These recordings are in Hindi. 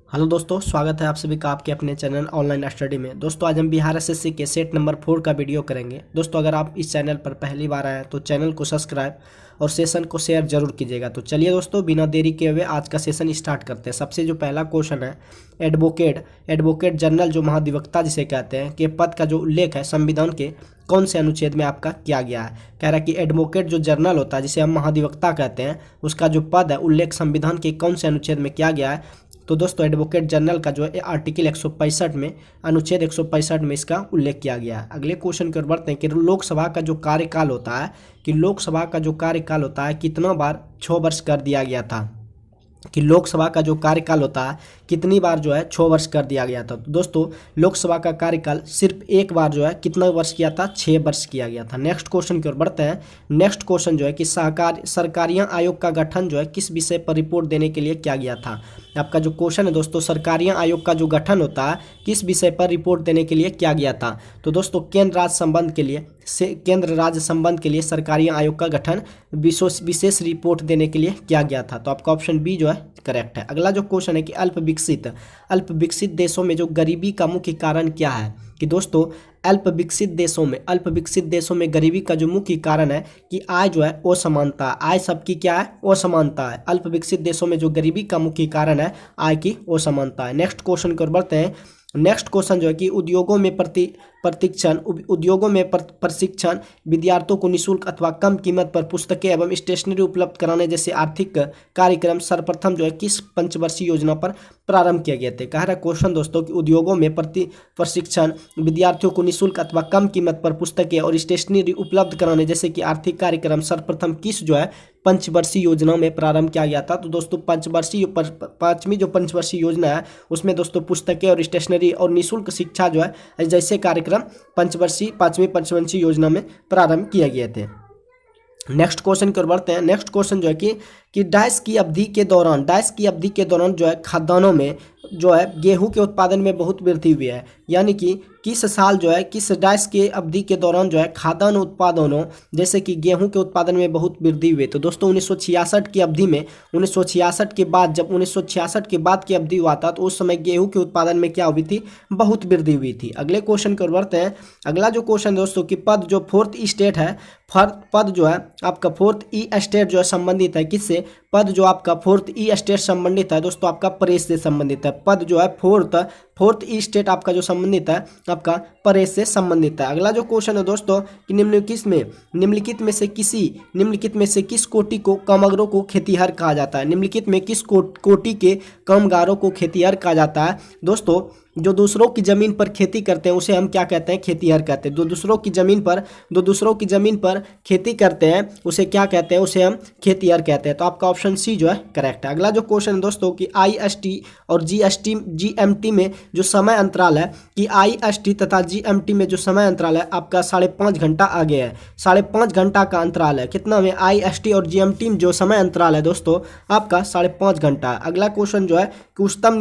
हेलो दोस्तों, स्वागत है आप सभी का आपके अपने चैनल ऑनलाइन स्टडी में। दोस्तों आज हम बिहार एसएससी के सेट नंबर 4 का वीडियो करेंगे। दोस्तों अगर आप इस चैनल पर पहली बार आए हैं तो चैनल को सब्सक्राइब और सेशन को शेयर जरूर कीजिएगा। तो चलिए दोस्तों बिना देरी किए हुए आज का सेशन स्टार्ट करते हैं। सबसे जो पहला क्वेश्चन है, एडवोकेट जनरल जो महाधिवक्ता जिसे कहते हैं के पद का जो उल्लेख है संविधान के कौन से अनुच्छेद में आपका किया गया है। कह रहा है कि एडवोकेट जो जनरल होता है जिसे हम महाधिवक्ता कहते हैं उसका जो पद है उल्लेख संविधान के कौन से अनुच्छेद में किया गया है। तो दोस्तों एडवोकेट जनरल का जो है आर्टिकल 165 में अनुच्छेद 165 में इसका उल्लेख किया गया है। अगले क्वेश्चन की ओर बढ़ते हैं कि लोकसभा का जो कार्यकाल होता है कितना बार 6 वर्ष कर दिया गया था, कि लोकसभा का जो कार्यकाल होता है कितनी बार जो है 6 वर्ष कर दिया गया था। तो दोस्तों लोकसभा का कार्यकाल सिर्फ एक बार जो है कितना वर्ष किया था, 6 वर्ष किया गया था। नेक्स्ट क्वेश्चन की ओर बढ़ते हैं। नेक्स्ट क्वेश्चन जो है कि सरकारियां आयोग का गठन जो है किस विषय पर रिपोर्ट देने के लिए किया गया था। आपका जो क्वेश्चन है दोस्तों, सरकारियां आयोग का जो गठन होता है किस विषय पर रिपोर्ट देने के लिए किया गया था। तो दोस्तों केंद्र राज्य संबंध के लिए सरकारियां आयोग का गठन विशेष रिपोर्ट देने के लिए किया गया था। तो आपका ऑप्शन बी जो है करेक्ट है। अगला जो क्वेश्चन है कि अल्प विकसित देशों में जो गरीबी का मुख्य कारण क्या है। कि दोस्तों अल्प विकसित देशों में गरीबी का जो मुख्य कारण है कि आय जो है असमानता, आय सबकी क्या है, असमानता है। अल्प विकसित देशों में जो गरीबी का मुख्य कारण है आय की असमानता है। नेक्स्ट क्वेश्चन की ओर बढ़ते हैं। नेक्स्ट क्वेश्चन जो है कि उद्योगों में प्रशिक्षण विद्यार्थियों को निःशुल्क अथवा कम कीमत पर पुस्तकें एवं स्टेशनरी उपलब्ध कराने जैसे आर्थिक कार्यक्रम सर्वप्रथम जो है किस पंचवर्षीय योजना पर प्रारंभ किए गए थे। कह रहा है क्वेश्चन दोस्तों कि उद्योगों में प्रशिक्षण विद्यार्थियों को निःशुल्क अथवा कम कीमत पर पुस्तकें और स्टेशनरी उपलब्ध कराने जैसे कि आर्थिक कार्यक्रम सर्वप्रथम किस जो है पंचवर्षीय योजना में प्रारंभ किया गया था। तो दोस्तों पांचवी जो पंचवर्षीय योजना है उसमें दोस्तों पुस्तकें और स्टेशनरी और निःशुल्क शिक्षा जो है जैसे कार्यक्रम पांचवी पंचवर्षीय योजना में प्रारंभ किए गए थे। नेक्स्ट क्वेश्चन की ओर बढ़ते हैं। नेक्स्ट क्वेश्चन जो है कि डैश की अवधि के दौरान जो है खाद्यान्नों में जो है गेहूं के उत्पादन में बहुत वृद्धि हुई है। यानी कि किस साल जो है किस डैश के अवधि के दौरान जो है खाद्यान्न उत्पादनों जैसे कि गेहूं के उत्पादन में बहुत वृद्धि हुई। तो दोस्तों 1966 की अवधि में 1966 के बाद जब 1966 के बाद की अवधि हुआ था तो उस समय गेहूं के उत्पादन में क्या हुई थी, बहुत वृद्धि हुई थी। अगले क्वेश्चन की ओर बढ़ते हैं। अगला जो क्वेश्चन दोस्तों कि पद जो फोर्थ स्टेट है, पद जो है आपका फोर्थ ई स्टेट जो है संबंधित है किससे। पद जो आपका फोर्थ ई स्टेट संबंधित है दोस्तों आपका प्रेस से संबंधित है। पद जो है फोर्थ ई स्टेट आपका जो संबंधित है आपका प्रेस से संबंधित है। अगला जो क्वेश्चन है दोस्तों कि निम्नलिखित में से किस कोटि को कामगारों को खेतिहर कहा जाता है। निम्नलिखित में किस कोटि के कामगारों को खेतिहर कहा जाता है। दोस्तों जो दूसरों की जमीन पर खेती करते हैं उसे हम क्या कहते हैं, खेतिहर कहते हैं। जो दूसरों की जमीन पर खेती करते हैं उसे क्या कहते हैं, उसे हम खेतिहर कहते हैं। तो आपका ऑप्शन सी जो है करेक्ट है। अगला जो क्वेश्चन है दोस्तों कि आईएसटी और जीएमटी में जो समय अंतराल है कि आईएसटी तथा जीएमटी में जो समय अंतराल है आपका 5.5 घंटा आगे है। 5.5 घंटा का अंतराल है कितना में, आईएसटी और जीएमटी में जो समय अंतराल है दोस्तों आपका 5.5 घंटा। अगला क्वेश्चन जो है कि उच्चतम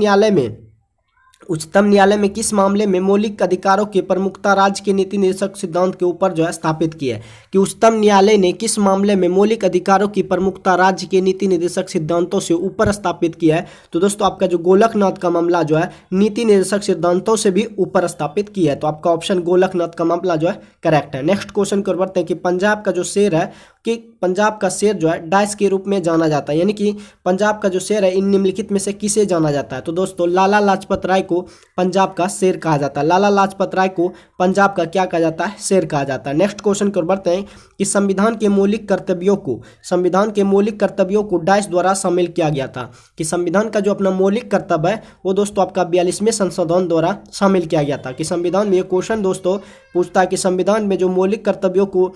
न्यायालय में किस मामले में मौलिक अधिकारों की प्रमुखता राज्य के नीति निर्देशक सिद्धांत के ऊपर जो है स्थापित की है। कि उच्चतम न्यायालय ने किस मामले में मौलिक अधिकारों की प्रमुखता राज्य के नीति निर्देशक सिद्धांतों से ऊपर स्थापित किया है। तो दोस्तों आपका जो गोलकनाथ का मामला जो है नीति निर्देशक सिद्धांतों से भी ऊपर स्थापित किया है। तो आपका ऑप्शन गोलकनाथ का मामला जो है करेक्ट है। नेक्स्ट क्वेश्चन को बढ़ते हैं कि पंजाब का जो शेर है कि पंजाब का शेर जो है डैश के रूप में जाना जाता है। यानी कि पंजाब का जो शेर है इन निम्नलिखित में से किसे जाना जाता है। तो दोस्तों लाला लाजपत राय को पंजाब का शेर कहा जाता है। लाला लाजपत राय को पंजाब का क्या कहा जाता है, शेर कहा जाता है। नेक्स्ट क्वेश्चन की ओर बढ़ते हैं कि संविधान के मौलिक कर्तव्यों को डैश द्वारा शामिल किया गया था। कि संविधान का जो अपना मौलिक कर्तव्य है वो दोस्तों आपका 42वें संशोधन द्वारा शामिल किया गया था। कि संविधान में ये क्वेश्चन दोस्तों पूछता है कि संविधान में जो मौलिक कर्तव्यों को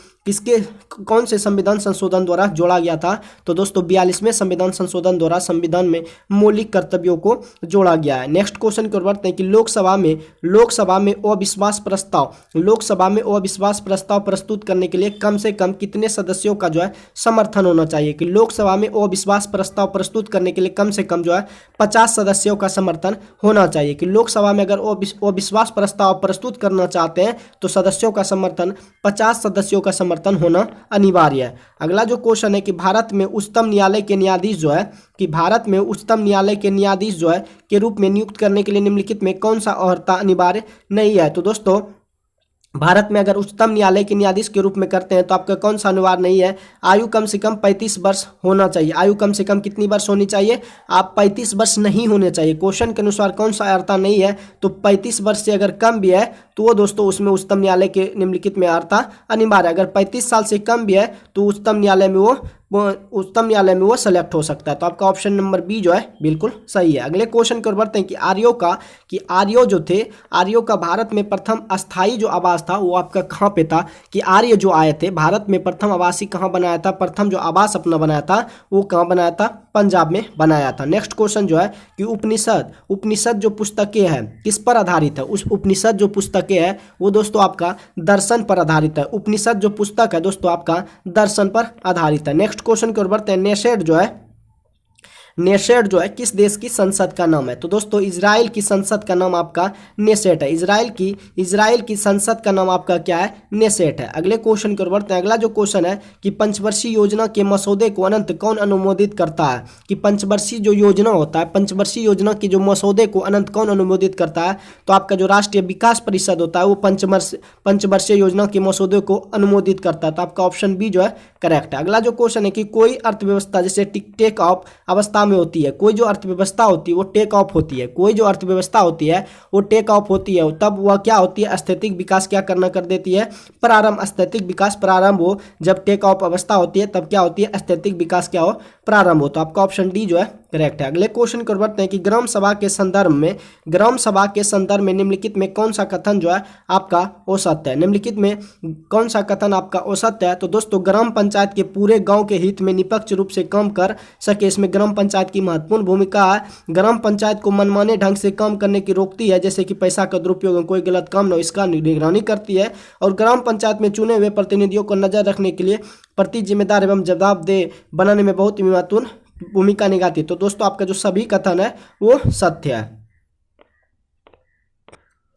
कौन से संविधान संशोधन द्वारा जोड़ा गया था। तो दोस्तों 42वें संविधान संशोधन द्वारा संविधान में मौलिक कर्तव्यों को जोड़ा गया है। नेक्स्ट क्वेश्चन की ओर बढ़ते हैं कि लोकसभा में अविश्वास प्रस्ताव प्रस्तुत करने के लिए कम से कम कितने सदस्यों का जो है समर्थन होना चाहिए। कि लोकसभा में अविश्वास प्रस्ताव प्रस्तुत करने के लिए कम से कम जो है 50 सदस्यों का समर्थन होना चाहिए। कि लोकसभा में अगर अविश्वास प्रस्ताव प्रस्तुत करना चाहते हैं तो तो सदस्यों का समर्थन 50 सदस्यों का समर्थन होना अनिवार्य है। अगला जो क्वेश्चन है कि भारत में उच्चतम न्यायालय के न्यायाधीश जो है कि भारत में उच्चतम न्यायालय के न्यायाधीश जो है के रूप में नियुक्त करने के लिए निम्नलिखित में कौन सा अर्हता अनिवार्य नहीं है। तो दोस्तों भारत में अगर उच्चतम न्यायालय के न्यायाधीश के रूप में करते हैं तो आपका कौन सा अनिवार्य नहीं है, आयु कम से कम 35 वर्ष होना चाहिए। आयु कम से कम कितनी वर्ष होनी चाहिए, आप 35 वर्ष नहीं होने चाहिए। क्वेश्चन के अनुसार कौन सा अर्हता नहीं है, तो 35 वर्ष से अगर कम भी है तो वो दोस्तों उसमें उच्चतम न्यायालय के निम्नलिखित में अर्हता अनिवार्य है। अगर 35 साल से कम भी है तो उच्चतम न्यायालय में वो सेलेक्ट हो सकता है। तो आपका ऑप्शन नंबर बी जो है बिल्कुल सही है। अगले क्वेश्चन की ओर बढ़ते हैं कि आर्यों जो थे, आर्यों का भारत में प्रथम अस्थाई जो आवास था वो आपका कहाँ पे था, कि आर्य जो आए थे भारत में प्रथम आवासी कहाँ बनाया था, प्रथम जो आवास अपना बनाया था वो कहाँ बनाया था, पंजाब में बनाया था। नेक्स्ट क्वेश्चन जो है कि उपनिषद जो पुस्तकें हैं किस पर आधारित है, उस उपनिषद जो पुस्तकें हैं वो दोस्तों आपका दर्शन पर आधारित है। उपनिषद जो पुस्तक है दोस्तों आपका दर्शन पर आधारित है। नेक्स्ट क्वेश्चन की ओर बढ़ते हैं। नेसेट जो है किस देश की संसद का नाम है, तो दोस्तों इजराइल की संसद का नाम आपका नेसेट है। इजराइल की संसद का नाम आपका क्या है, नेसेट है। अगले क्वेश्चन की ओर बढ़ते हैं। अगला जो क्वेश्चन है कि पंचवर्षीय योजना के मसौदे को अनंत कौन अनुमोदित करता है, कि पंचवर्षीय जो योजना होता है, पंचवर्षीय योजना की जो मसौदे को अनंत कौन अनुमोदित करता है, तो आपका जो राष्ट्रीय विकास परिषद होता है वो पंचवर्षीय योजना के मसौदे को अनुमोदित करता है। तो आपका ऑप्शन बी जो है करेक्ट है। अगला जो क्वेश्चन है कि कोई अर्थव्यवस्था जैसे टेक ऑफ अवस्था में होती है, कोई जो अर्थव्यवस्था होती है वो टेक ऑफ होती है, कोई जो अर्थव्यवस्था होती है वो टेक ऑफ होती है, तब वह क्या होती है, स्थैतिक विकास क्या करना कर देती है, प्रारंभ। स्थैतिक विकास प्रारंभ हो, जब टेक ऑफ अवस्था होती है तब क्या होती है, स्थैतिक विकास क्या हो, प्रारंभ हो। तो आपका ऑप्शन डी जो है करेक्ट है। अगले क्वेश्चन को बढ़ते हैं कि ग्राम सभा के संदर्भ में निम्नलिखित में कौन सा कथन जो है आपका औसत है, निम्नलिखित में कौन सा कथन आपका औसत है। तो दोस्तों ग्राम पंचायत के पूरे गांव के हित में निष्पक्ष रूप से काम कर सके, इसमें ग्राम पंचायत की महत्वपूर्ण भूमिका है। ग्राम पंचायत को मनमाने ढंग से काम करने की रोकती है, जैसे कि पैसा का दुरुपयोग, कोई गलत काम न हो, इसका निगरानी करती है। और ग्राम पंचायत में चुने हुए प्रतिनिधियों को नजर रखने के लिए प्रति जिम्मेदार एवं जवाबदेह बनाने में बहुत ही महत्वपूर्ण भूमिका निभाती है। तो दोस्तों आपका जो सभी कथन है वो सत्य है।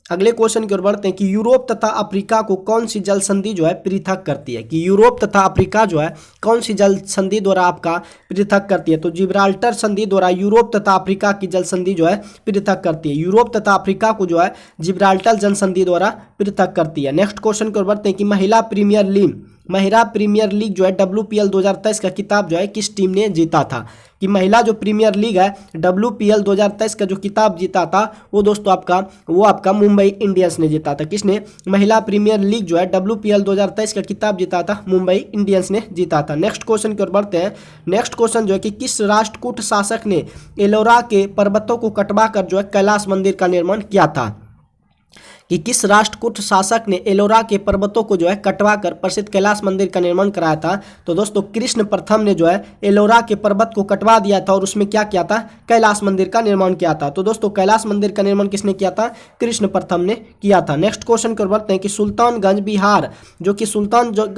अगले क्वेश्चन की ओर बढ़ते हैं कि यूरोप तथा अफ्रीका को कौन सी जल संधि जो है पृथक करती है, कि यूरोप तथा अफ्रीका जो है कौन सी जल संधि द्वारा आपका पृथक करती है। तो जिब्राल्टर संधि द्वारा यूरोप तथा अफ्रीका की जल संधि जो है पृथक करती है। यूरोप तथा अफ्रीका को जो है जिब्राल्टर जल संधि द्वारा पृथक करती है। नेक्स्ट क्वेश्चन की ओर बढ़ते हैं कि महिला प्रीमियर लीग जो है WPL 2023 का खिताब जो है किस टीम ने जीता था, कि महिला जो प्रीमियर लीग है WPL 2023 का जो खिताब जीता था वो दोस्तों आपका मुंबई इंडियंस ने जीता था। किसने, महिला प्रीमियर लीग जो है WPL 2023 का खिताब जीता था, मुंबई इंडियंस ने जीता था। नेक्स्ट क्वेश्चन की ओर बढ़ते हैं। नेक्स्ट क्वेश्चन जो है कि किस राष्ट्रकूट शासक ने एलोरा के पर्वतों को कटवा कर जो है कैलाश मंदिर का निर्माण किया था, कि किस राष्ट्रकूट शासक ने एलोरा के पर्वतों को जो है कटवा कर प्रसिद्ध कैलाश मंदिर का निर्माण कराया था। तो दोस्तों कृष्ण प्रथम ने जो है एलोरा के पर्वत को कटवा दिया था और उसमें क्या किया था, कैलाश मंदिर का निर्माण किया था। तो दोस्तों कैलाश मंदिर का निर्माण किसने किया था, कृष्ण प्रथम ने किया था। नेक्स्ट क्वेश्चन की ओर बढ़ते हैं कि सुल्तानगंज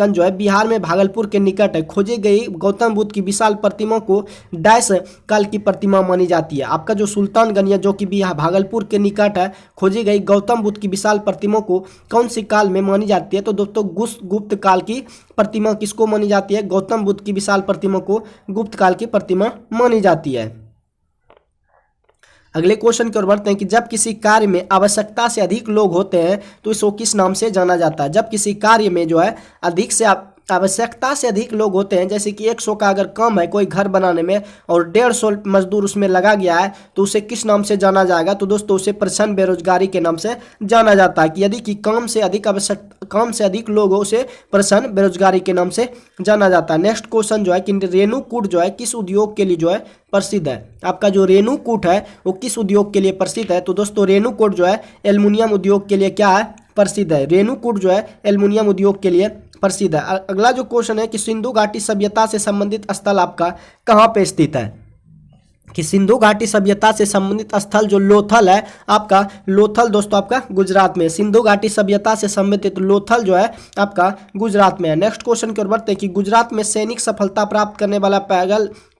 जो है बिहार में भागलपुर के निकट है, खोजी गई गौतम बुद्ध की विशाल प्रतिमा को डैश काल की प्रतिमा मानी जाती है। आपका जो सुल्तानगंज है जो कि भागलपुर के निकट है, खोजी गई गौतम बुद्ध की विशाल प्रतिमा को कौन सी काल में मानी जाती है। तो दोस्तों गुप्त काल की प्रतिमा किसको मानी जाती है, गौतम बुद्ध की विशाल प्रतिमा को गुप्त काल की प्रतिमा मानी जाती है। अगले क्वेश्चन की ओर बढ़ते हैं कि जब किसी कार्य में आवश्यकता से अधिक लोग होते हैं तो इसको किस नाम से जाना जाता है। जब किसी कार्य में जो है आवश्यकता से अधिक लोग होते हैं, जैसे कि 100 का अगर कम है कोई घर बनाने में और 150 मजदूर उसमें लगा गया है तो उसे किस नाम से जाना जाएगा। तो दोस्तों उसे प्रच्छन्न बेरोजगारी के नाम से जाना जाता है, कि यदि कि कम से अधिक लोग हो उसे प्रच्छन्न बेरोजगारी के नाम से जाना जाता है। नेक्स्ट क्वेश्चन जो है कि रेणुकूट जो है किस उद्योग के लिए जो है प्रसिद्ध है। आपका जो रेणुकूट है वो किस उद्योग के लिए प्रसिद्ध है। तो दोस्तों रेणुकूट जो है एल्युमिनियम उद्योग के लिए क्या है, प्रसिद्ध है। रेणुकूट जो है एल्युमिनियम उद्योग के लिए प्रसिद्ध है। अगला जो क्वेश्चन है कि सिंधु घाटी सभ्यता से संबंधित स्थल आपका कहाँ पे स्थित है, कि सिंधु घाटी सभ्यता से संबंधित स्थल जो लोथल है आपका, लोथल दोस्तों आपका गुजरात में, सिंधु घाटी सभ्यता से संबंधित लोथल जो है आपका गुजरात में है। नेक्स्ट क्वेश्चन की ओर बढ़ते हैं कि गुजरात में सैनिक सफलता प्राप्त करने वाला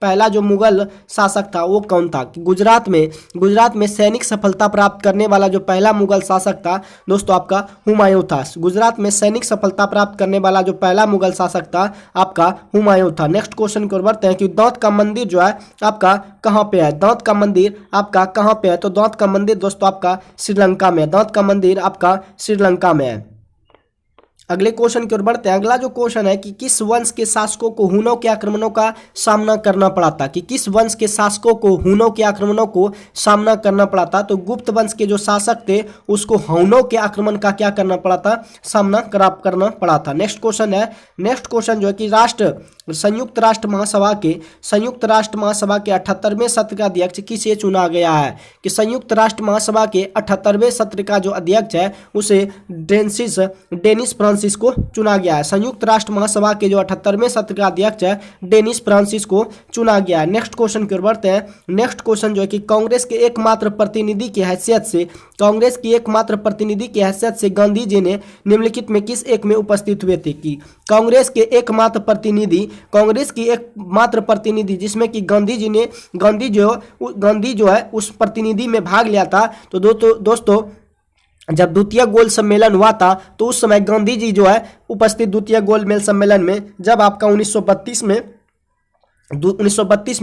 पहला जो मुगल शासक था वो कौन था? कि गुजरात में सैनिक सफलता प्राप्त करने वाला जो पहला मुगल शासक था दोस्तों आपका हुमायूं था। गुजरात में सैनिक सफलता प्राप्त करने वाला जो पहला मुगल शासक था आपका हुमायूं था। नेक्स्ट क्वेश्चन की ओर बढ़ते हैं कि दांत का मंदिर जो है आपका कहाँ पे है? दांत का मंदिर आपका कहाँ पे है? तो दांत का मंदिर दोस्तों आपका श्रीलंका में है। दांत का मंदिर आपका श्रीलंका में है। अगले क्वेश्चन की ओर बढ़ते हैं। अगला जो क्वेश्चन है कि किस वंश के शासकों को हुनों के आक्रमणों का सामना करना पड़ा था? कि किस वंश के शासकों को हुनों के आक्रमणों को सामना करना पड़ा था? तो गुप्त वंश के जो शासक थे उसको हुनों के आक्रमण का क्या करना पड़ा था? सामना करना पड़ा था। नेक्स्ट क्वेश्चन जो है कि संयुक्त राष्ट्र महासभा के 78वें सत्र का अध्यक्ष किसे चुना गया है? कि संयुक्त राष्ट्र महासभा के 78वें सत्र का जो अध्यक्ष है उसे डेनिस फ्रांसिस को चुना गया है। संयुक्त राष्ट्र महासभा के जो 78वें सत्र का अध्यक्ष है डेनिस फ्रांसिस को चुना गया है। नेक्स्ट क्वेश्चन की ओर बढ़ते हैं। नेक्स्ट क्वेश्चन जो है कि कांग्रेस के एकमात्र प्रतिनिधि की हैसियत से गांधी जी ने निम्नलिखित में किस एक में उपस्थित हुए थे? कि कांग्रेस की एकमात्र प्रतिनिधि जिसमें कि गांधी जो है उस प्रतिनिधि में भाग लिया था। तो दोस्तों जब द्वितीय गोल सम्मेलन हुआ था तो उस समय गांधी जी जो है उपस्थित द्वितीय गोलमेज सम्मेलन में, जब आपका 1932 में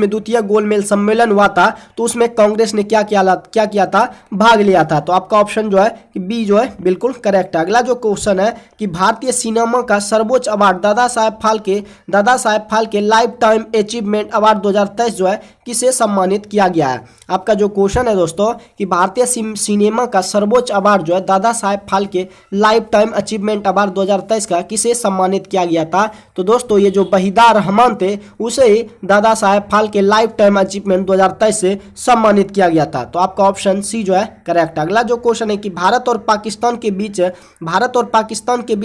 द्वितीय गोलमेज सम्मेलन हुआ था तो उसमें कांग्रेस ने क्या किया था? भाग लिया था। तो आपका ऑप्शन जो है कि बी जो है बिल्कुल करेक्ट है। अगला जो क्वेश्चन है कि भारतीय सिनेमा का सर्वोच्च award Dada Saheb Phalke lifetime achievement award 2023 जो है किसे सम्मानित किया गया है? आपका जो क्वेश्चन है दोस्तों कि भारतीय सिनेमा का सर्वोच्च अवार्ड जो है Dada Saheb Phalke lifetime achievement award 2023 का किसे सम्मानित किया गया था? तो दोस्तों ये जो वहीदा रहमान थे उसे ही दादा Saheb Phalke lifetime achievement 2023 से सम्मानित किया गया था। तो आपका ऑप्शन सी जो है करेक्ट। अगला जो क्वेश्चन है कि भारत और पाकिस्तान के बीच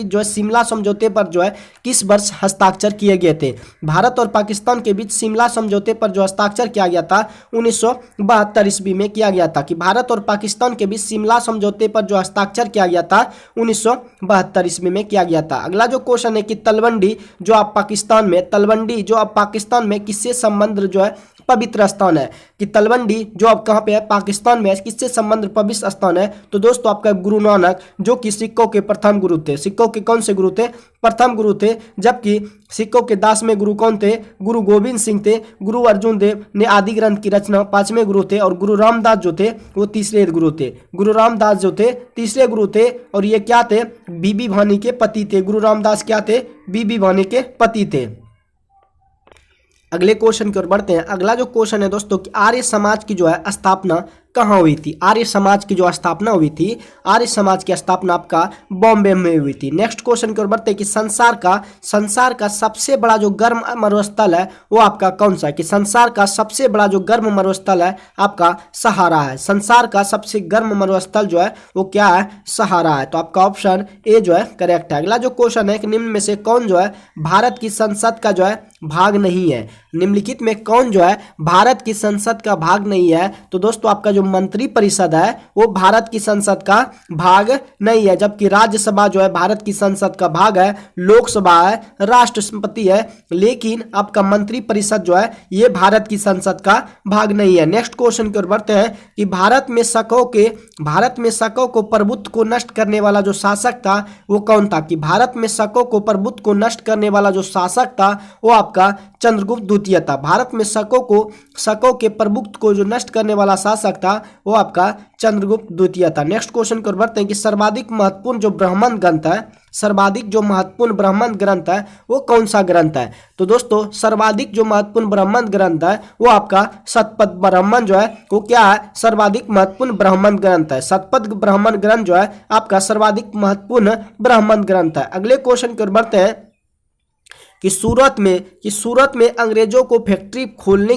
जो है शिमला समझौते पर जो है किस वर्ष हस्ताक्षर किए गए थे? भारत और पाकिस्तान के बीच शिमला समझौते पर जो हस्ताक्षर किया गया था 1972 ईस्वी में किया गया था। कि भारत और पाकिस्तान के बीच शिमला समझौते पर जो हस्ताक्षर किया गया था 1972 ईस्वी में किया गया था। अगला जो क्वेश्चन है कि तलवंडी जो आप पाकिस्तान में किससे संबंध जो है पवित्र स्थान है? कि तलवंडी जो अब कहाँ पे है? पाकिस्तान में है। किससे संबंध पवित्र स्थान है? तो दोस्तों आपका गुरु नानक जो कि सिखों के प्रथम गुरु थे। सिखों के कौन से गुरु थे? प्रथम गुरु थे। जबकि सिखों के 10वें गुरु कौन थे? गुरु गोविंद सिंह थे। गुरु अर्जुन देव ने आदि ग्रंथ की रचना 5वें गुरु थे। और गुरु रामदास जो थे वो तीसरे गुरु थे। गुरु रामदास जो थे तीसरे गुरु थे और ये क्या थे? बीबी भानी के पति थे। गुरु रामदास क्या थे? बीबी भानी के पति थे। अगले क्वेश्चन की ओर बढ़ते हैं। अगला जो क्वेश्चन है दोस्तों कि आर्य समाज की जो है स्थापना कहाँ हुई थी? आर्य समाज की जो स्थापना हुई थी, आर्य समाज की स्थापना आपका बॉम्बे में हुई थी। नेक्स्ट क्वेश्चन की ओर बढ़ते हैं कि संसार का सबसे बड़ा जो गर्म मरुस्थल है वो आपका कौन सा है? कि संसार का सबसे बड़ा जो गर्म मरुस्थल है आपका सहारा है। संसार का सबसे गर्म मरुस्थल जो है वो क्या है? सहारा है। तो आपका ऑप्शन ए जो है करेक्ट है। अगला जो क्वेश्चन है कि निम्न में से कौन जो है भारत की संसद का जो है भाग नहीं है? निम्नलिखित में कौन जो है भारत की संसद का भाग नहीं है? तो दोस्तों आपका जो मंत्री परिषद है वो भारत की संसद का भाग नहीं है। जबकि राज्यसभा जो है भारत की संसद का भाग है, लोकसभा है, राष्ट्रपति है, लेकिन आपका मंत्री परिषद जो है ये भारत की संसद का भाग नहीं है। नेक्स्ट क्वेश्चन की ओर बढ़ते हैं कि भारत में शकों को प्रभुत्व को नष्ट करने वाला जो शासक था वो कौन था? कि भारत में शकों को प्रभुत्व को नष्ट करने वाला जो शासक था वो आपका चंद्रगुप्त द्वितीय था। भारत में शकों के प्रभुत्व को जो नष्ट करने वाला शासक था वो आपका चंद्रगुप्त द्वितीय था। नेक्स्ट क्वेश्चन की ओर बढ़ते हैं कि सर्वाधिक महत्वपूर्ण ब्राह्मण ग्रंथ है वो कौन सा ग्रंथ है? तो दोस्तों सर्वाधिक जो महत्वपूर्ण ब्राह्मण ग्रंथ है वो आपका शतपथ ब्राह्मण जो है वो क्या है? सर्वाधिक महत्वपूर्ण ब्राह्मण ग्रंथ है। शतपथ ब्राह्मण ग्रंथ जो है आपका सर्वाधिक महत्वपूर्ण ब्राह्मण ग्रंथ है। अगले क्वेश्चन की ओर बढ़ते हैं कि सूरत में अंग्रेजों को फैक्ट्री खोलने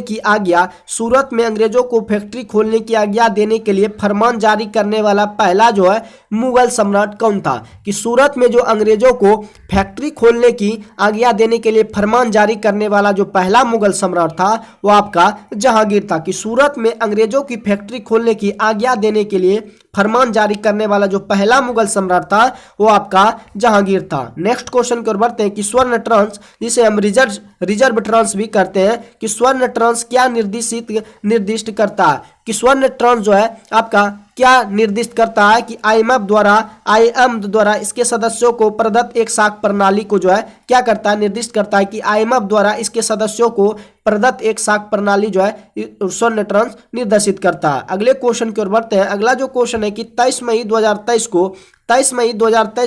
की आज्ञा देने के लिए फरमान जारी करने वाला पहला जो है मुगल सम्राट कौन था? कि सूरत में जो अंग्रेजों को फैक्ट्री खोलने की आज्ञा देने के लिए फरमान जारी करने वाला जो पहला मुगल सम्राट था वो आपका जहांगीर था। कि सूरत में अंग्रेजों की फैक्ट्री खोलने की आज्ञा देने के लिए फरमान जारी करने वाला जो पहला मुगल सम्राट था वो आपका जहांगीर था। नेक्स्ट क्वेश्चन की ओर बढ़ते हैं कि स्वर्ण ट्रांस, जिसे हम रिजर्व ट्रांस भी करते हैं, कि स्वर्ण ट्रांस क्या निर्दिष्ट करता है, कि स्वर्ण ट्रांस जो है आपका क्या निर्दिष्ट करता है कि आईएमएफ द्वारा इसके सदस्यों को प्रदत्त एक साख प्रणाली को जो है क्या करता है, निर्दिष्ट करता है कि आईएमएफ द्वारा इसके सदस्यों को प्रदत्त एक साख प्रणाली जो है स्वर्ण ट्रांस निर्देशित करता है। अगले क्वेश्चन की ओर बढ़ते हैं। अगला जो क्वेश्चन है कि 23 मई 2023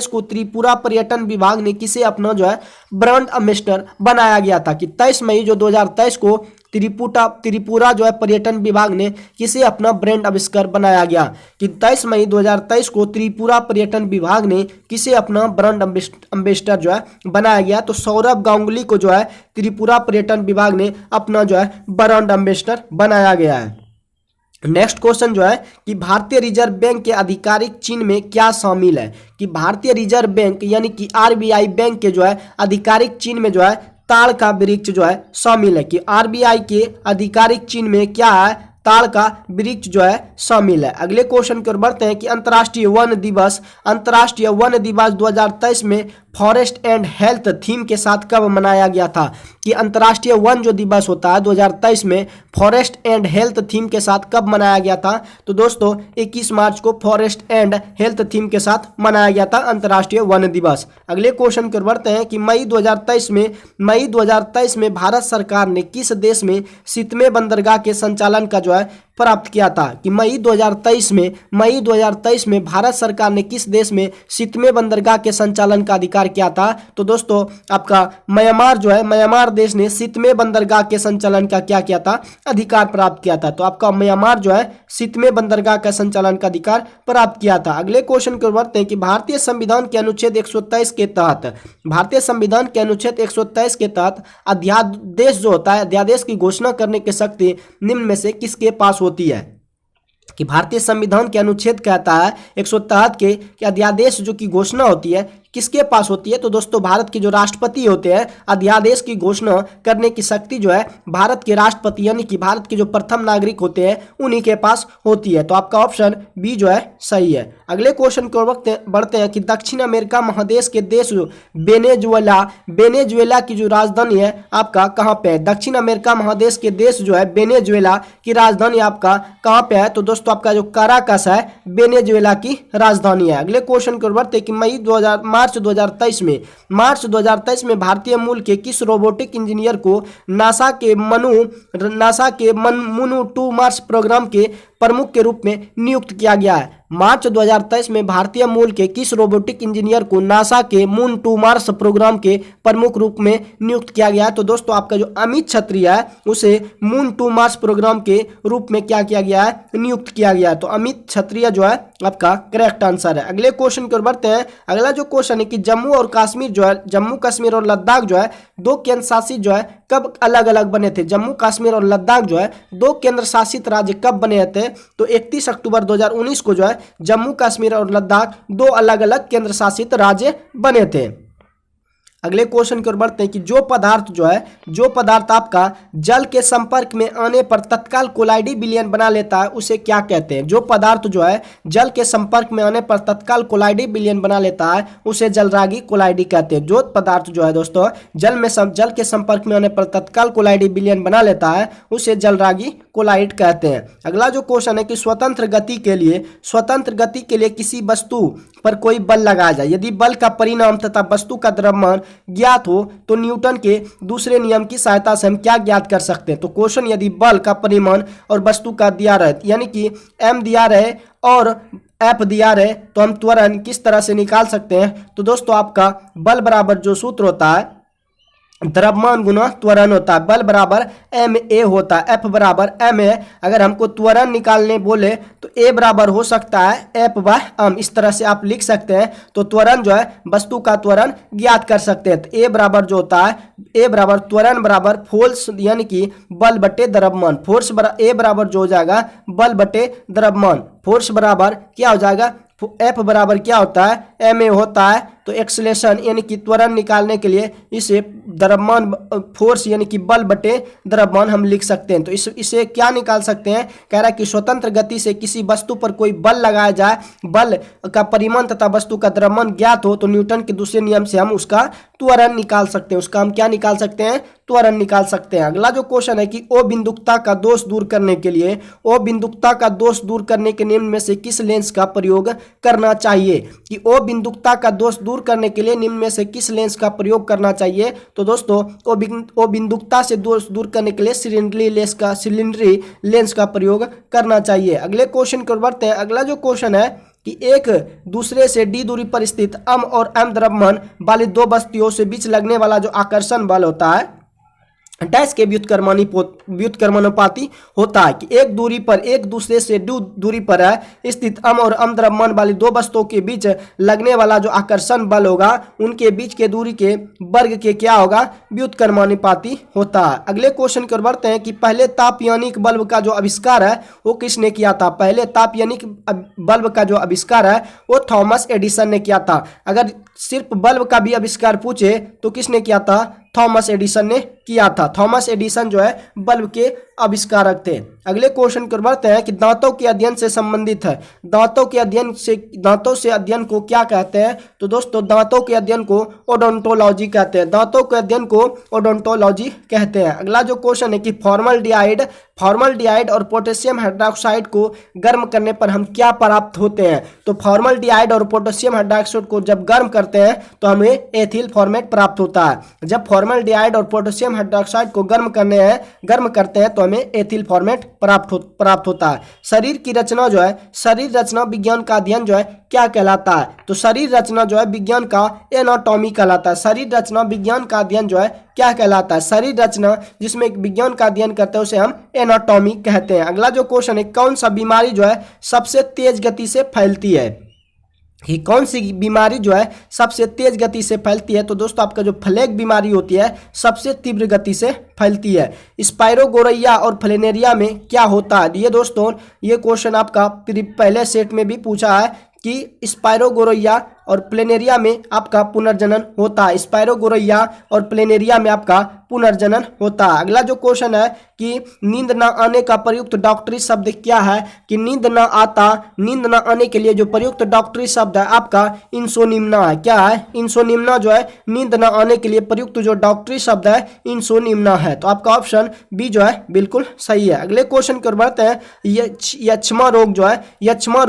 को त्रिपुरा पर्यटन विभाग ने किसे अपना जो है ब्रांड एम्बेसडर बनाया गया था, कि 23 मई जो 2023 को त्रिपुरा जो है पर्यटन विभाग ने किसे अपना ब्रांड आविष्कार बनाया गया, कि 23 मई 2023 को त्रिपुरा पर्यटन विभाग ने किसे अपना ब्रांड एम्बेसडर जो है बनाया गया। तो सौरभ गांगुली को जो है त्रिपुरा पर्यटन विभाग ने अपना जो है ब्रांड एम्बेसडर बनाया गया है। नेक्स्ट क्वेश्चन जो है कि भारतीय रिजर्व बैंक के आधिकारिक चिन्ह में क्या शामिल है, कि भारतीय रिजर्व बैंक यानी कि आरबीआई बैंक के जो है आधिकारिक चिन्ह में जो है ताड़ का वृक्ष जो है शामिल है, कि आरबीआई के आधिकारिक चिन्ह में क्या है, ताड़ का वृक्ष जो है शामिल है। अगले क्वेश्चन की ओर बढ़ते हैं कि अंतर्राष्ट्रीय वन दिवस 2023 में फॉरेस्ट एंड हेल्थ थीम के साथ कब मनाया गया था, कि अंतर्राष्ट्रीय वन जो दिवस होता है 2023 में फॉरेस्ट एंड हेल्थ थीम के साथ कब मनाया गया था। तो दोस्तों 21 मार्च को फॉरेस्ट एंड हेल्थ थीम के साथ मनाया गया था अंतर्राष्ट्रीय वन दिवस। अगले क्वेश्चन की ओर बढ़ते हैं कि मई 2023 में भारत सरकार ने किस देश में शीतमे बंदरगाह के संचालन का जो है प्राप्त किया था, कि मई 2023 में भारत सरकार ने किस देश में शीतमे बंदरगाह के संचालन का अधिकार किया था। तो दोस्तों आपका म्यांमार जो है, म्यांमार देश ने शीतमे बंदरगाह के संचालन का क्या किया था, अधिकार प्राप्त किया था। तो आपका म्यांमार जो है शीतमे बंदरगाह का संचालन का अधिकार प्राप्त किया था। अगले क्वेश्चन की ओर बढ़ते हैं कि भारतीय संविधान के अनुच्छेद 123 के तहत अध्यादेश जो होता है, अध्यादेश की घोषणा करने की शक्ति निम्न में से किसके पास होती है, कि भारतीय संविधान के अनुच्छेद कहता है 173 के कि अध्यादेश जो की घोषणा होती है किसके पास होती है। तो दोस्तों भारत के जो राष्ट्रपति होते हैं, अध्यादेश की घोषणा करने की शक्ति जो है भारत के राष्ट्रपति यानी कि भारत के जो प्रथम नागरिक होते हैं उन्हीं के पास होती है। तो आपका ऑप्शन बी जो है सही है। अगले क्वेश्चन की ओर बढ़ते हैं कि दक्षिण अमेरिका महादेश के देश वेनेजुएला की जो राजधानी है आपका कहाँ पे है, दक्षिण अमेरिका महादेश के देश जो है वेनेजुएला की राजधानी आपका कहाँ पे है। तो दोस्तों आपका जो काराकस है वेनेजुएला की राजधानी है। अगले क्वेश्चन की ओर बढ़ते हैं कि मार्च 2023 में भारतीय मूल के किस रोबोटिक इंजीनियर को नासा के मनु 2 मार्स प्रोग्राम के प्रमुख के रूप में नियुक्त किया गया है। मार्च 2023 में भारतीय मूल के किस रोबोटिक इंजीनियर को नासा के मून 2 मार्स प्रोग्राम के प्रमुख रूप में नियुक्त किया गया है। तो दोस्तों आपका जो अमित क्षत्रिय है उसे मून 2 मार्स प्रोग्राम के रूप में क्या किया गया है, नियुक्त किया गया है। तो अमित क्षत्रिय जो है आपका करेक्ट आंसर है। अगले क्वेश्चन की ओर बढ़ते हैं। अगला जो क्वेश्चन है कि जम्मू और कश्मीर जो है, जम्मू कश्मीर और लद्दाख जो है दो केंद्र शासित जो है कब अलग अलग बने थे, जम्मू कश्मीर और लद्दाख जो है दो केंद्र शासित राज्य कब बने थे। तो 31 अक्टूबर 2019 को जो है जम्मू कश्मीर और लद्दाख दो अलग अलग केंद्र शासित राज्य बने थे। अगले क्वेश्चन की ओर बढ़ते हैं कि जो पदार्थ आपका जल के संपर्क में आने पर तत्काल कोलाइडी विलयन बना लेता है उसे क्या कहते हैं। जो पदार्थ जो है जल के संपर्क में आने पर तत्काल कोलाइडी विलयन बना लेता है उसे जलरागी कोलाइडी कहते हैं। जो पदार्थ जो है दोस्तों जल के संपर्क में आने पर तत्काल कोलाइडी विलयन बना लेता है उसे जलरागी कोलाइड कहते हैं। अगला जो क्वेश्चन है कि स्वतंत्र गति के लिए किसी वस्तु पर कोई बल लगाया जाए, यदि बल का परिणाम तथा वस्तु का द्रव्यमान ज्ञात हो तो न्यूटन के दूसरे नियम की सहायता से हम क्या ज्ञात कर सकते हैं। तो क्वेश्चन यदि बल का परिमाण और वस्तु का दिया रहे यानी कि m दिया रहे और f दिया रहे तो हम त्वरण किस तरह से निकाल सकते हैं। तो दोस्तों आपका बल बराबर जो सूत्र होता है द्रव्यमान गुना त्वरण होता है, बल बराबर एम ए होता है, एफ बराबर एम ए। अगर हमको त्वरण निकालने बोले तो ए बराबर हो सकता है एफ बाय एम, इस तरह से आप लिख सकते हैं। तो त्वरण जो है वस्तु का त्वरण ज्ञात कर सकते हैं। तो ए बराबर जो होता है ए बराबर त्वरण बराबर फोर्स यानी कि बल बटे द्रव्यमान, फोर्स ए बराबर जो हो जाएगा बल बटे द्रव्यमान, फोर्स बराबर क्या हो जाएगा एफ बराबर क्या होता है एम ए होता है तो एक्सेलेरेशन यानी कि त्वरण निकालने के लिए इसे द्रव्यमान फोर्स यानी कि बल बटे द्रव्यमान हम लिख सकते हैं। तो इसे क्या निकाल सकते हैं, कह रहा है कि स्वतंत्र गति से किसी वस्तु पर कोई बल लगाया जाए, बल का परिमाण तथा वस्तु का द्रव्यमान ज्ञात हो तो न्यूटन के दूसरे नियम से हम उसका त्वरण निकाल सकते हैं। उसका हम क्या निकाल सकते हैं, त्वरण निकाल सकते हैं। अगला जो क्वेश्चन है कि अबिंदुकता का दोष दूर करने के लिए अबिंदुकता का दोष दूर करने के निम्न में से किस लेंस का प्रयोग करना चाहिए, कि अबिंदुकता का दोष दूर करने के लिए निम्न में से किस लेंस का प्रयोग करना चाहिए। तो दोस्तों अबिंदुकता से दोष दूर करने के लिए सिलिंडरी लेंस का प्रयोग करना चाहिए। अगले क्वेश्चन को बढ़ते हैं। अगला जो क्वेश्चन है कि एक दूसरे से डी दूरी पर स्थित अम और एम द्रव्यमान वाली दो वस्तुओं से बीच लगने वाला जो आकर्षण बल होता है डैश के व्युत्क्रमानुपाती होता है, कि एक दूरी पर एक दूसरे से दूरी पर है स्थित अम और अम द्रव्यमान वाली दो वस्तुओं के बीच लगने वाला जो आकर्षण बल होगा उनके बीच के दूरी के वर्ग के क्या होगा, व्युत्क्रमानुपाती होता है। अगले क्वेश्चन की ओर बढ़ते हैं कि पहले तापयानिक बल्ब का जो आविष्कार है वो किसने किया था। पहले तापयानिक बल्ब का जो आविष्कार है वो थॉमस एडिसन ने किया था। अगर सिर्फ बल्ब का भी आविष्कार पूछे तो किसने किया था, थॉमस एडिसन ने किया था। थॉमस एडिसन जो है बल्ब के आविष्कारक थे। अगले क्वेश्चन को बढ़ते हैं कि दांतों के अध्ययन से संबंधित है। दांतों से अध्ययन को क्या कहते हैं, तो दोस्तों दांतों के अध्ययन को ओडोंटोलॉजी कहते हैं। दांतों के अध्ययन को ओडोंटोलॉजी कहते हैं। अगला जो क्वेश्चन है कि फॉर्मल्डिहाइड और पोटेशियम हाइड्रोक्साइड को गर्म करने पर हम क्या प्राप्त होते हैं। तो फॉर्मल्डिहाइड और पोटेशियम हाइड्रोक्साइड को जब गर्म करते हैं तो हमें एथिल फॉर्मेट प्राप्त होता है। जब फॉर्मल्डिहाइड और पोटेशियम हाइड्रोक्साइड को गर्म करते हैं तो हमें एथिल फॉर्मेट प्राप्त होता है। शरीर की रचना जो है, शरीर रचना विज्ञान का अध्ययन जो है क्या कहलाता है, तो शरीर रचना जो है विज्ञान का एनाटॉमी कहलाता है। शरीर रचना विज्ञान का अध्ययन जो है क्या कहलाता है, शरीर रचना जिसमें विज्ञान का अध्ययन करते हैं उसे हम एनाटॉमी कहते हैं। अगला जो क्वेश्चन है कौन सा बीमारी जो है सबसे तेज गति से फैलती है, कि कौन सी बीमारी जो है सबसे तेज गति से फैलती है। तो दोस्तों आपका जो प्लेग बीमारी होती है सबसे तीव्र गति से फैलती है। स्पाइरोगोरैया और फ्लेनेरिया में क्या होता है, ये दोस्तों ये क्वेश्चन आपका पहले सेट में भी पूछा है कि स्पाइरोगोरैया और प्लेनेरिया में आपका पुनर्जनन होता है। स्पाइरोगोरैया और प्लेनेरिया में आपका पुनर्जनन होता है। अगला जो क्वेश्चन है कि नींद न आने का प्रयुक्त डॉक्टरी शब्द क्या है, कि नींद न आने के लिए जो प्रयुक्त डॉक्टरी शब्द है आपका इंसोनिम्ना है। क्या है, इंसोनिम्ना जो है नींद न आने के लिए प्रयुक्त जो डॉक्टरी शब्द है इंसोनिम्ना है। तो आपका ऑप्शन बी जो है बिल्कुल सही है। अगले क्वेश्चन की ओर बढ़ते हैं। यक्ष्मा रोग जो है, यक्ष्मा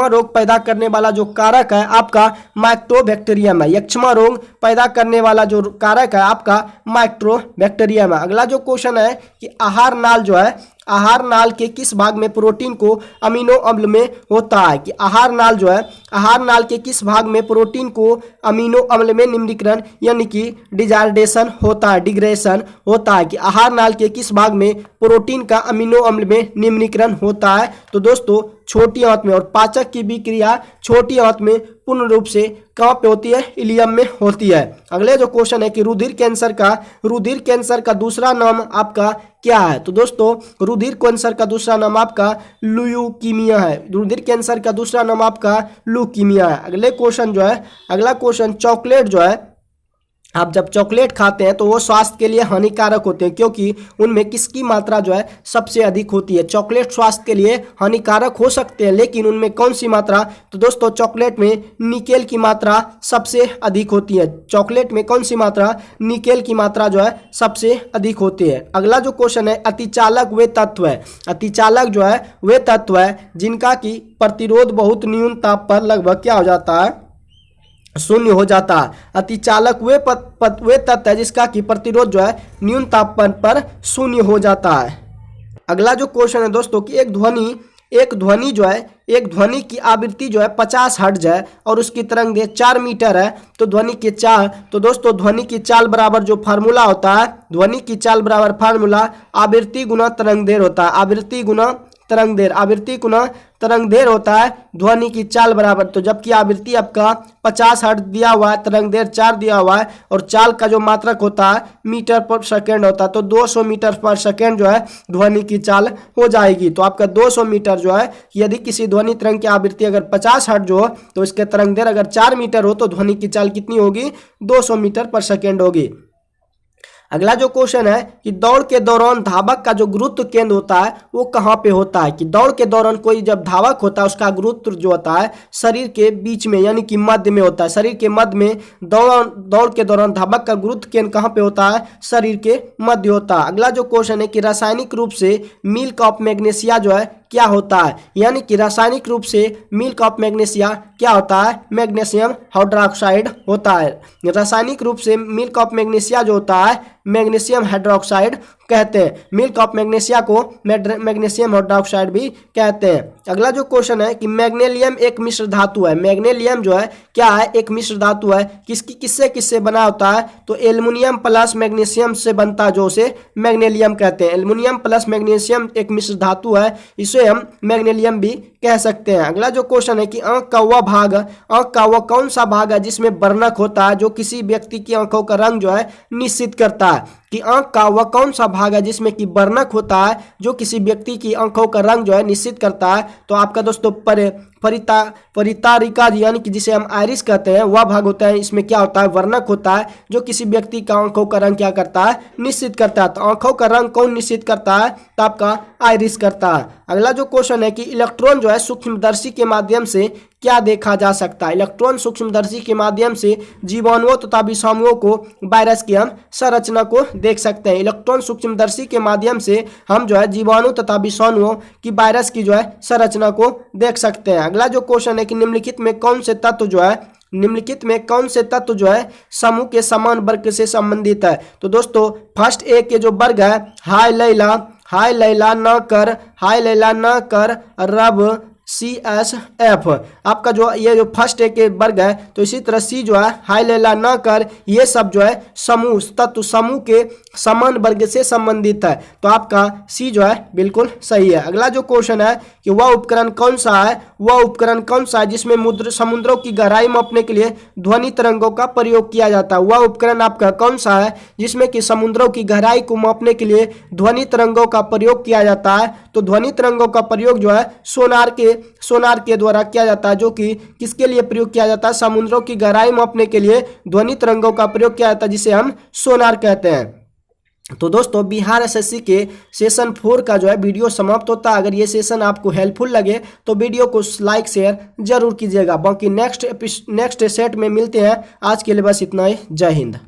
रोग पैदा करने वाला जो कारक है आपका माइक्रोबैक्टीरियम है। यक्ष्मा रोग पैदा करने वाला जो कारक है आपका माइक्रोबैक्टीरियम है। अगला जो क्वेश्चन है कि आहार नाल जो है, आहार नाल के किस भाग में प्रोटीन को अमीनो अम्ल में होता है, कि आहार नाल जो है, आहार नाल के किस भाग में प्रोटीन को अमीनो अम्ल में निम्नीकरण यानी कि डिग्रेडेशन होता है, डिग्रेडेशन होता है, कि आहार नाल के किस भाग में प्रोटीन का अमीनो अम्ल में निम्नीकरण होता है। तो दोस्तों छोटी आंत में, और पाचक की भी क्रिया छोटी आंत में पूर्ण रूप से कहाँ पे होती है, इलियम में होती है। अगले जो क्वेश्चन है कि रुधिर कैंसर का दूसरा नाम आपका क्या है, तो दोस्तों रुधिर कैंसर का दूसरा नाम आपका ल्यूकीमिया है। रुधिर कैंसर का दूसरा नाम आपका ल्यूकीमिया है। अगले क्वेश्चन जो है, अगला क्वेश्चन चॉकलेट जो है, आप जब चॉकलेट खाते हैं तो वो स्वास्थ्य के लिए हानिकारक होते हैं क्योंकि उनमें किसकी मात्रा जो है सबसे अधिक होती है। चॉकलेट स्वास्थ्य के लिए हानिकारक हो सकते हैं लेकिन उनमें कौन सी मात्रा, तो दोस्तों चॉकलेट में निकेल की मात्रा सबसे अधिक होती है। चॉकलेट में कौन सी मात्रा, निकेल की मात्रा जो है सबसे अधिक होती है। अगला जो क्वेश्चन है अतिचालक वे तत्व है, अतिचालक जो है वे तत्व है जिनका की प्रतिरोध बहुत न्यून ताप पर लगभग क्या हो जाता है, शून्य हो जाता है। अतिचालक वे तत्व है जिसका कि प्रतिरोध जो है न्यून तापमान पर शून्य हो जाता है। अगला जो क्वेश्चन है दोस्तों कि एक ध्वनि जो है, एक ध्वनि की आवृत्ति जो है 50 हर्ट्ज है और उसकी तरंग दैर्घ्य 4 मीटर है। तो दोस्तों ध्वनि की चाल बराबर जो फार्मूला होता है, ध्वनि की चाल बराबर फार्मूला आवृत्ति गुना तरंग दैर्घ्य होता है। आवृत्ति गुना तरंग दैर्घ्य तरंगदैर्घ्य होता है ध्वनि की चाल बराबर। तो जबकि आवृत्ति आपका 50 हर्ट्ज दिया हुआ है, तरंगदैर्घ्य 4 दिया हुआ है और चाल का जो मात्रक होता है मीटर पर सेकेंड होता है, तो 200 मीटर पर सेकेंड जो है ध्वनि की चाल हो जाएगी। तो आपका 200 मीटर जो है, यदि किसी ध्वनि तरंग की आवृत्ति अगर 50 हर्ट्ज हो तो इसके तरंगदैर्घ्य अगर 4 मीटर हो तो ध्वनि की चाल कितनी होगी, 200 मीटर पर सेकेंड होगी। अगला जो क्वेश्चन है कि दौड़ के दौरान धावक का जो गुरुत्व केंद्र होता है वो कहाँ पे होता है। कि दौड़ के दौरान कोई जब धावक होता है उसका गुरुत्व जो होता है शरीर के बीच में यानी कि मध्य में होता है। शरीर के मध्य में दौड़ के दौरान धावक का गुरुत्व केंद्र कहाँ पे होता है, शरीर के मध्य होता है। अगला जो क्वेश्चन है कि रासायनिक रूप से मिल्क ऑफ मैग्नीशिया जो है क्या होता है। यानी कि रासायनिक रूप से मिल्क ऑफ मैग्नीशिया क्या होता है, मैग्नीशियम हाइड्रोक्साइड होता है। रासायनिक रूप से मिल्क ऑफ मैग्नीशिया जो होता है मैग्नीशियम हाइड्रोक्साइड कहते हैं। मिल्क ऑफ मैग्नीशिया को मैग्नीशियम हाइड्रोक्साइड भी कहते हैं। अगला जो क्वेश्चन है कि मैग्नीशियम एक मिश्र धातु है। मैग्नीशियम जो है क्या है, एक मिश्र धातु है। किससे किससे बना होता है, तो एल्युमिनियम प्लस मैग्नीशियम से बनता है, जो उसे मैग्नीशियम कहते हैं। एल्युमिनियम प्लस मैग्नीशियम एक मिश्र धातु है, इसे हम मैग्नीशियम भी कह सकते हैं। अगला जो क्वेश्चन है कि आंख का वह भाग, आंख का वह कौन सा भाग है जिसमें वर्णक होता है, जो किसी व्यक्ति की आंखों का रंग जो है निश्चित करता है। कि आंख का वह कौन सा भाग है जिसमें कि वर्णक होता है, जो किसी व्यक्ति की आंखों का रंग जो है निश्चित करता है। तो आपका दोस्तों परितारिका यानी कि जिसे हम आइरिस कहते हैं वह भाग होता है। इसमें क्या होता है, वर्णक होता है जो किसी व्यक्ति का आंखों का रंग क्या करता है, निश्चित करता है। तो आंखों का रंग कौन निश्चित करता है, तो आपका आइरिस करता है। अगला जो क्वेश्चन है कि इलेक्ट्रॉन जो है सूक्ष्मदर्शी के माध्यम से क्या देखा जा सकता है। इलेक्ट्रॉन सूक्ष्मदर्शी के माध्यम से जीवाणुओं तथा विषाणुओं को, वायरस की हम संरचना को देख सकते हैं। इलेक्ट्रॉन सूक्ष्मदर्शी के माध्यम से हम जो है जीवाणु तथा विषाणुओं की, वायरस की जो है संरचना को देख सकते हैं। अगला जो क्वेश्चन है कि निम्नलिखित में कौन से तत्व जो है समूह के समान वर्ग से संबंधित है। तो दोस्तों फर्स्ट ए के जो वर्ग है हाय लैला न कर रब CSF, आपका जो ये जो फर्स्ट ए के वर्ग है। तो इसी तरह सी जो है हाय लैला न कर, ये सब जो है समूह, तत्व समूह के समान वर्ग से संबंधित है। तो आपका सी जो है बिल्कुल सही है। अगला जो क्वेश्चन है कि वह उपकरण कौन सा है जिसमें समुद्रों की गहराई मापने के लिए ध्वनि तरंगों का प्रयोग किया जाता है। वह उपकरण आपका कौन सा है जिसमें कि समुद्रों की गहराई को मापने के लिए ध्वनि तरंगों का प्रयोग किया जाता है। तो ध्वनि तरंगों का प्रयोग जो है सोनार के द्वारा किया जाता है, जो कि किसके लिए प्रयोग किया जाता है, समुद्रों की गहराई मापने के लिए ध्वनि तरंगों का प्रयोग किया जाता है, जिसे हम सोनार कहते हैं। तो दोस्तों बिहार एसएससी के सेशन 4 का जो है वीडियो समाप्त होता है। अगर ये सेशन आपको हेल्पफुल लगे तो वीडियो को लाइक शेयर जरूर कीजिएगा। बाकी नेक्स्ट सेट में मिलते हैं। आज के लिए बस इतना ही। जय हिंद।